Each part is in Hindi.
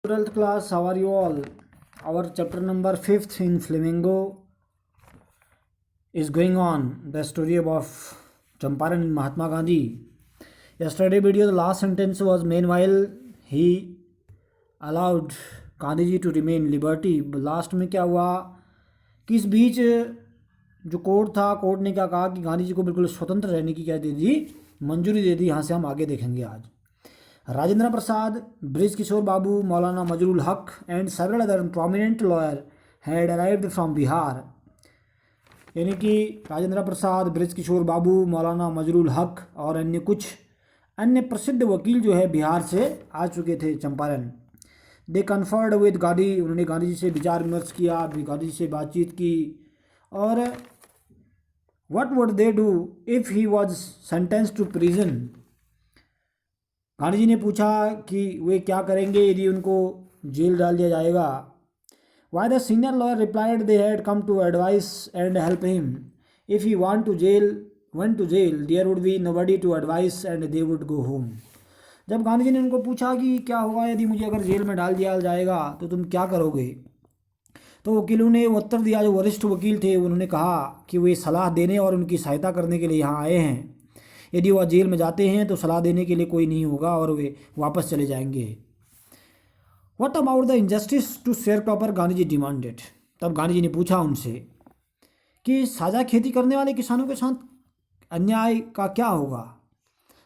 12th class, how are you all? Our chapter number 5th in Flamingo is going on. The story of Champaran and Mahatma Gandhi. Yesterday video, the last sentence was, meanwhile he allowed Gandhi ji to remain liberty. लास्ट में क्या हुआ कि इस बीच जो कोर्ट था, कोर्ट ने क्या कहा कि गांधी जी को बिल्कुल स्वतंत्र रहने की क्या दे दी, मंजूरी दे दी। यहाँ से हम आगे देखेंगे आज। राजेंद्र प्रसाद, ब्रिज किशोर बाबू, मौलाना मजरूल हक and several other prominent lawyer had arrived from Bihar. यानी कि राजेंद्र प्रसाद, ब्रिज किशोर बाबू, मौलाना मजरूल हक और अन्य कुछ अन्य प्रसिद्ध वकील जो है बिहार से आ चुके थे चंपारण। दे कन्फर्ड विद गांधी, उन्होंने गांधी जी से विचार विमर्श किया, गांधी जी से बातचीत की। और what would they do if he was sentence to prison. Gandhi ji ने पूछा कि वे क्या करेंगे यदि उनको जेल डाल दिया जाएगा। Why the senior lawyer replied they had come to advise and help him. If he want to jail there would be nobody to advise and they would go home. जब गांधी जी ने उनको पूछा कि क्या होगा यदि मुझे अगर जेल में डाल दिया जाएगा तो तुम क्या करोगे, तो वकीलों ने उत्तर दिया, जो वरिष्ठ वकील थे उन्होंने कहा कि वे सलाह देने और उनकी सहायता करने के लिए यहाँ आए हैं। यदि वह जेल में जाते हैं तो सलाह देने के लिए कोई नहीं होगा और वे वापस चले जाएंगे। What about the injustice to sharecropper, Gandhi ji demanded. तब गांधी जी ने पूछा उनसे कि साझा खेती करने वाले किसानों के साथ अन्याय का क्या होगा।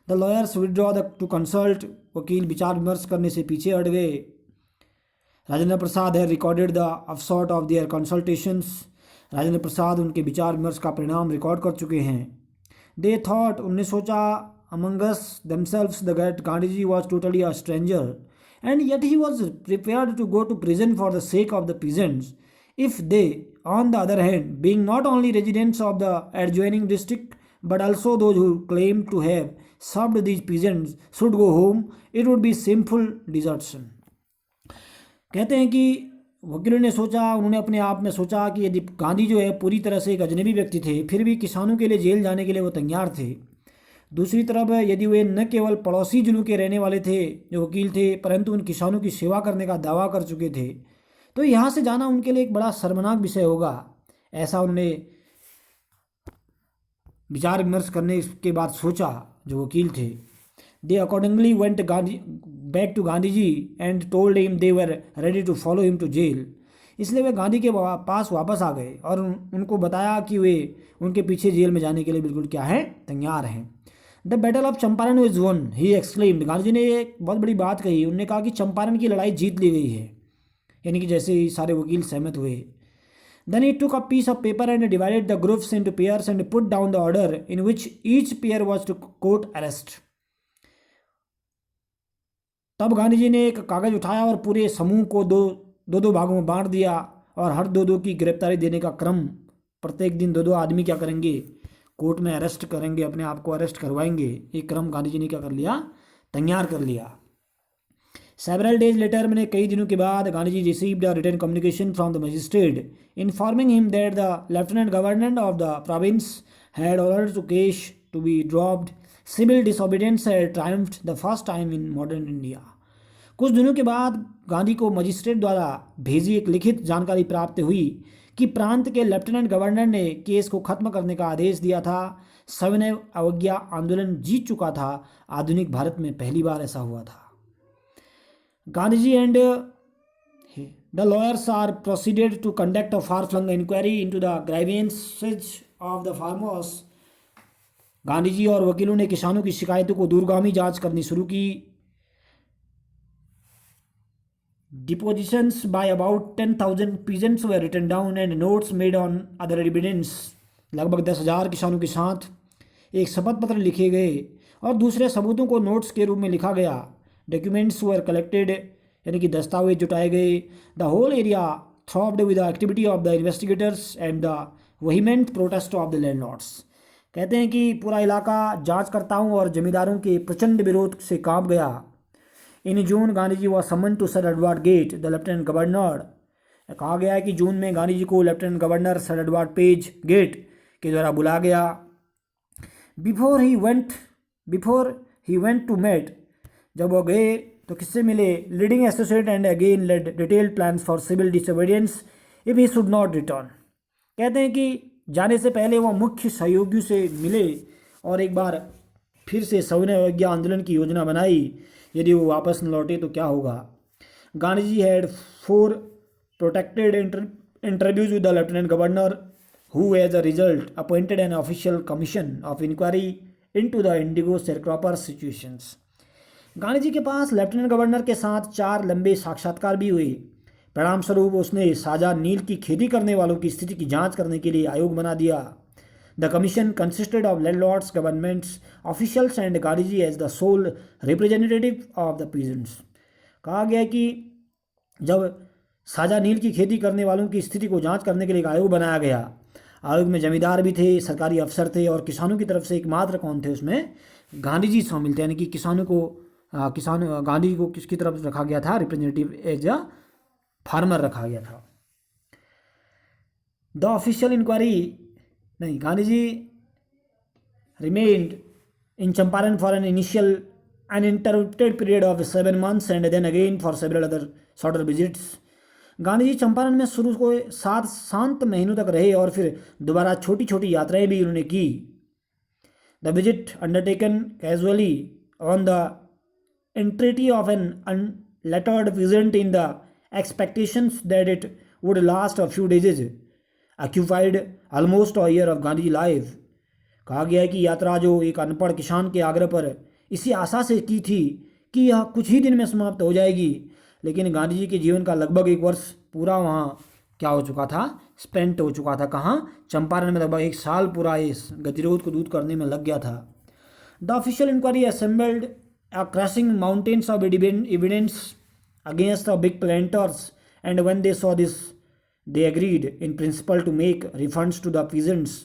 The lawyers withdraw to consult, वकील विचार विमर्श करने से पीछे हट गए। Rajendra Prasad has recorded the upshot of their consultations, Rajendra Prasad उनके विचार विमर्श का परिणाम रिकॉर्ड कर चुके हैं। दे थॉट, उन्होंने सोचा, amongst themselves that Gandhi ji was totally a stranger and yet he was prepared to go to prison for the sake of the peasants if they on the other hand being not only residents of the adjoining district but also those who claim to have served these peasants should go home, it would be shameful desertion। कहते हैं कि वकीलों ने सोचा, उन्होंने अपने आप में सोचा कि यदि गांधी जो है पूरी तरह से एक अजनबी व्यक्ति थे, फिर भी किसानों के लिए जेल जाने के लिए वो तैयार थे। दूसरी तरफ यदि वे न केवल पड़ोसी जिलों के रहने वाले थे जो वकील थे, परंतु उन किसानों की सेवा करने का दावा कर चुके थे, तो यहाँ से जाना उनके लिए एक बड़ा शर्मनाक विषय होगा। ऐसा उन्होंने विचार विमर्श करने के बाद सोचा जो वकील थे। They accordingly went Gandhi back to Gandhi ji and told him they were ready to follow him to jail. इसलिए वे गांधी के पास वापस आ गए और उनको बताया कि वे उनके पीछे जेल में जाने के लिए बिल्कुल क्या है, तैयार हैं। The battle of Champaran is won, he exclaimed. Gandhi ji ने एक बहुत बड़ी बात कही, उन्होंने कहा कि चंपारण की लड़ाई जीत ली गई है। यानी कि जैसे ही सारे वकील सहमत हुए। Then he took a piece of paper and divided the groups into pairs and put down the order in which each pair was to court arrest। तब गांधी जी ने एक कागज उठाया और पूरे समूह को दो दो भागों में बांट दिया और हर दो की गिरफ्तारी देने का क्रम, प्रत्येक दिन दो आदमी क्या करेंगे, कोर्ट में अरेस्ट करेंगे, अपने आप को अरेस्ट करवाएंगे। एक क्रम गांधी जी ने क्या कर लिया, तैयार कर लिया। Several days later, मैंने कई दिनों के बाद, Gandhi ji received a written communication from the magistrate informing him that the lieutenant governor of the province had ordered the case to be dropped। Civil disobedience had triumphed the first time in modern India। कुछ दिनों के बाद गांधी को मजिस्ट्रेट द्वारा भेजी एक लिखित जानकारी प्राप्त हुई कि प्रांत के लेफ्टिनेंट गवर्नर ने केस को खत्म करने का आदेश दिया था। सविनय अवज्ञा आंदोलन जीत चुका था। आधुनिक भारत में पहली बार ऐसा हुआ था। Gandhiji and the lawyers are proceeded to conduct a far-flung inquiry into the grievances of the farmers। Gandhi ji और वकीलों ने किसानों की शिकायतों को दूरगामी जांच करनी शुरू की। Depositions by about 10,000 peasants were written down and notes made on other evidence। लगभग 10,000 किसानों के साथ एक शपथ पत्र लिखे गए और दूसरे सबूतों को नोट्स के रूप में लिखा गया। डॉक्यूमेंट्स वर कलेक्टेड, यानी कि दस्तावेज जुटाए गए। The whole area throbbed with the activity of the investigators and the vehement protest of the landlords. कहते हैं कि पूरा इलाका जांचकर्ताओं और जमींदारों के प्रचंड विरोध से कांप गया। In June Gandhi ji was summon to sir Edward Gait the lieutenant governor. कहा गया है कि जून में गांधी जी को लेफ्टिनेंट गवर्नर सर एडवर्ड पेज गेट के द्वारा बुलाया गया। Before he went to met, जब वो गए तो किससे मिले? Leading associate and again laid detailed plans for civil disobedience if he should not return. कहते हैं कि जाने से पहले वो मुख्य सहयोगियों से मिले और एक बार फिर से सविनय अवज्ञा आंदोलन की योजना बनाई, यदि वो वापस न लौटे तो क्या होगा। Gandhi ji had 4 protected interviews with the lieutenant governor who as a result appointed an official commission of inquiry into the indigo sharecropper situations। Gandhi ji के पास लेफ्टिनेंट गवर्नर के साथ 4 लंबे साक्षात्कार भी हुए। परिणाम स्वरूप उसने साझा नील की खेती करने वालों की स्थिति की जांच करने के लिए आयोग बना दिया। The commission consisted of landlords, governments officials and Gandhi ji as the sole representative of the peasants. कहा गया कि जब साझा नील की खेती करने वालों की स्थिति को जांच करने के लिए एक आयोग बनाया गया, आयोग में जमींदार भी थे, सरकारी अफसर थे और किसानों की तरफ से एकमात्र कौन थे उसमें? गांधी जी शामिल थे। यानी कि किसानों को गांधी जी को किसकी तरफ रखा गया था? रिप्रेजेंटेटिव एज अ फार्मर रखा गया था। द ऑफिशियल इंक्वायरी नहीं, Gandhi ji remained in Champaran for an initial uninterrupted period of 7 months and then again for several other shorter visits. Gandhi ji Champaran में शुरू को 7 शांत महीनों तक रहे और फिर दोबारा छोटी छोटी यात्राएं भी उन्होंने की। The visit undertaken casually on the entreaty of an unlettered peasant in the expectations that it would last a few days occupied almost a year of Gandhi life. कहा गया है कि यात्रा जो एक अनपढ़ किसान के आग्रह पर इसी आशा से की थी कि यह कुछ ही दिन में समाप्त हो जाएगी, लेकिन गांधी जी के जीवन का लगभग 1 वर्ष पूरा वहाँ क्या हो चुका था? स्पेंट हो चुका था। कहाँ? चंपारण में लगभग 1 साल पूरा इस गतिरोध को दूर करने में लग गया था। The official inquiry assembled a crushing mountains of evidence against the big planters and when they saw this they agreed in principle to make refunds to the peasants.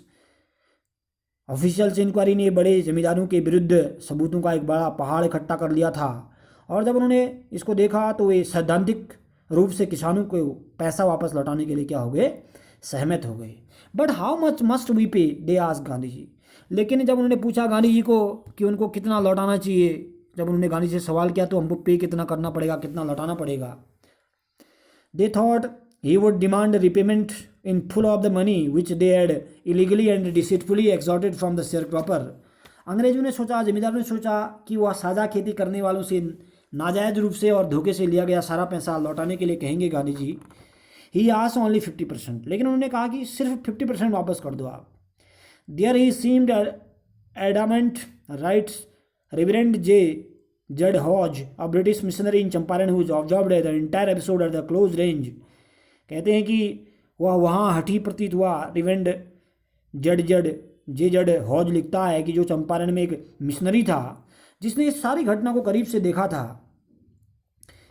Official inquiry ने बड़े जमींदारों के विरुद्ध सबूतों का एक बड़ा पहाड़ इकट्ठा कर लिया था और जब उन्होंने इसको देखा तो वे सैद्धांतिक रूप से किसानों को पैसा वापस लौटाने के लिए क्या हो गए? सहमत हो गए। But how much must we pay, they asked Gandhi ji. लेकिन जब उन्होंने पूछा गांधी जी को कि उनको कितना लौटाना चाहिए, जब उन्होंने गांधी जी से सवाल किया तो हमको पे कितना करना पड़ेगा, कितना लौटाना पड़ेगा, they thought he would demand repayment in full of the money which they had illegally and deceitfully extorted from the sharecropper. अंग्रेजों ने सोचा, जमींदारों ने सोचा कि वह साझा खेती करने वालों से नाजायज रूप से और धोखे से लिया गया सारा पैसा लौटाने के लिए कहेंगे Gandhi ji. He asked only 50%, लेकिन उन्होंने कहा कि सिर्फ 50% वापस कर दो आप। There he seemed adamant, writes reverend J Z Hodge, a British missionary in Champaran who observed the entire episode at the close range. कहते हैं कि वह वहाँ हठी प्रतीत हुआ। रिवेंड जड हॉज लिखता है कि जो चंपारण में एक मिशनरी था जिसने इस सारी घटना को करीब से देखा था,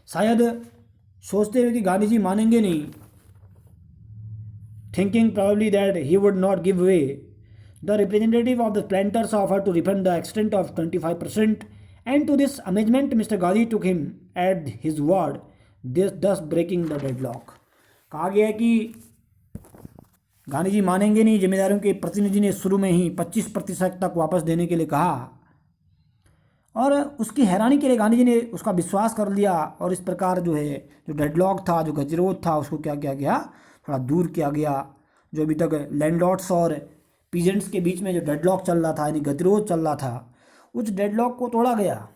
शायद सोचते हुए कि गांधी जी मानेंगे नहीं, thinking probably that he would not give way, the representative of the planters offered to refund the extent of 25%, and to this amendment Mr. Gandhi took him at his word, thus breaking the deadlock। कहा गया है कि गांधी जी मानेंगे नहीं। जमींदारों के प्रतिनिधि ने शुरू में ही 25% तक वापस देने के लिए कहा और उसकी हैरानी के लिए गांधी जी ने उसका विश्वास कर लिया और इस प्रकार जो है जो डेडलॉक था, जो गतिरोध था, उसको क्या किया गया? थोड़ा दूर किया गया। जो अभी तक लैंडलॉर्ड्स और पीजेंट्स के बीच में जो डेडलॉक चल रहा था, यानी गतिरोध चल रहा था, उस डेडलॉक को तोड़ा गया,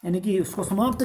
यानी कि उसको समाप्त